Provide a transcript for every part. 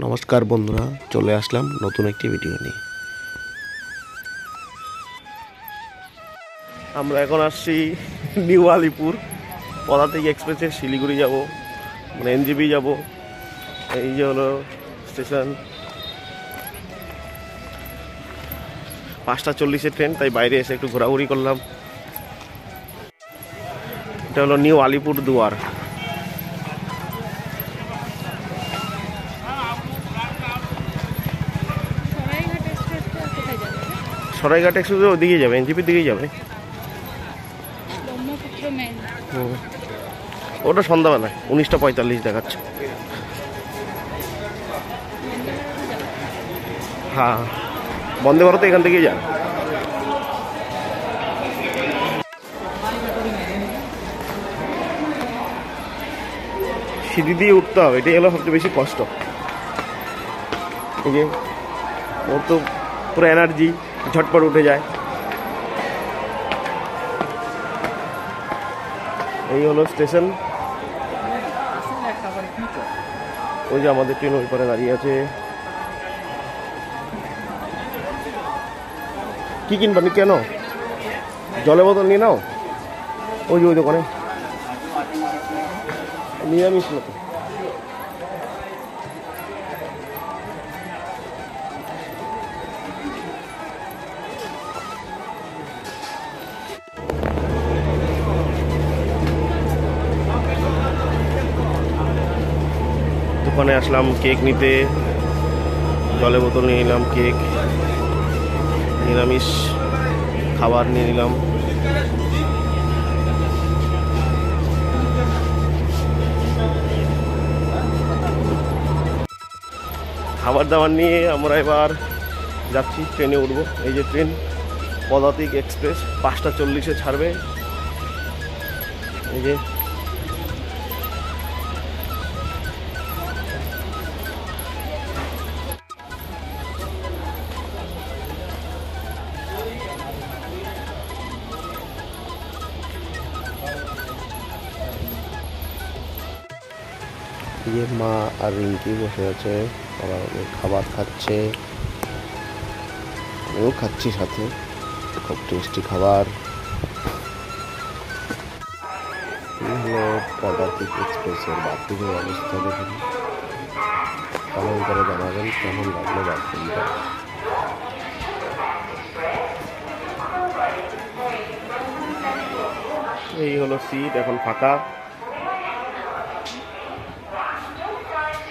নমস্কার বন্ধুরা, চলে আসলাম নতুন একটি ভিডিও নিয়ে। আমরা এখন আসছি নিউ আলিপুর। পদাতিক এক্সপ্রেসে শিলিগুড়ি যাব, মানে এনজেপি যাব। এই যে হলো স্টেশন। 5:40-এর ট্রেন, তাই বাইরে এসে একটু ঘোরাঘুরি করলাম। এটা হলো নিউ আলিপুর দুয়ার। সরাইঘাট এক্সপ্রেস ওদিকেই যাবে, এনজেপির দিকেই যাবে। ওটা সন্ধ্যাবেলায় 19:45 দেখাচ্ছে। হ্যাঁ, বন্দে ভারত এখান থেকেই যান। সিঁড়ি দিয়ে উঠতে হবে, এটাই হলো সবচেয়ে বেশি কষ্ট। এই যে ওর তো পুরো এনার্জি, ঝটপট উঠে যায়। এই হলো স্টেশন। ওই যে আমাদের ট্রেন ওই পারে দাঁড়িয়ে আছে। কি কিনবা নি? কেন জলের বোতল নিয়ে নাও, ওই যে ওই দোকানে নিরামিষ না তো। দোকানে আসলাম কেক নিতে, জলের বোতল নিয়ে নিলাম, কেক, নিরামিষ খাবার নিয়ে নিলাম। খাবার দাবার নিয়ে আমরা এবার যাচ্ছি, ট্রেনে উঠবো। এই যে ট্রেন পদাতিক এক্সপ্রেস 5:40-এ ছাড়বে। এই যে মা আর রিঙ্কি বসে আছে, ওরা খাবার খাচ্ছে, আমিও খাচ্ছি সাথে। খুব টেস্টি খাবার। এই হলো পদাতিক এক্সপ্রেসের বাথরুমের অবস্থা। দেখুন, কমেন্ট করে জানাবেন কেমন লাগলো বাথরুমটা। এই হলো সিট, এখন ফাঁকা।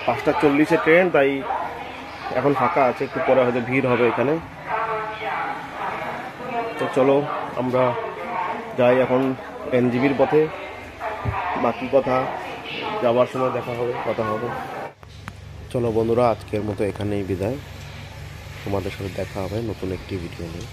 5:40-এ ট্রেন, তাই এখন ফাঁকা আছে। একটু পরে হয়তো ভিড় হবে এখানে। তো চলো আমরা যাই এখন এনজেপির পথে। বাকি কথা যাওয়ার সময় কথা হবে। চলো বন্ধুরা, আজকের মতো এখানেই বিদায়। তোমাদের সাথে দেখা হবে নতুন একটি ভিডিও নিয়ে।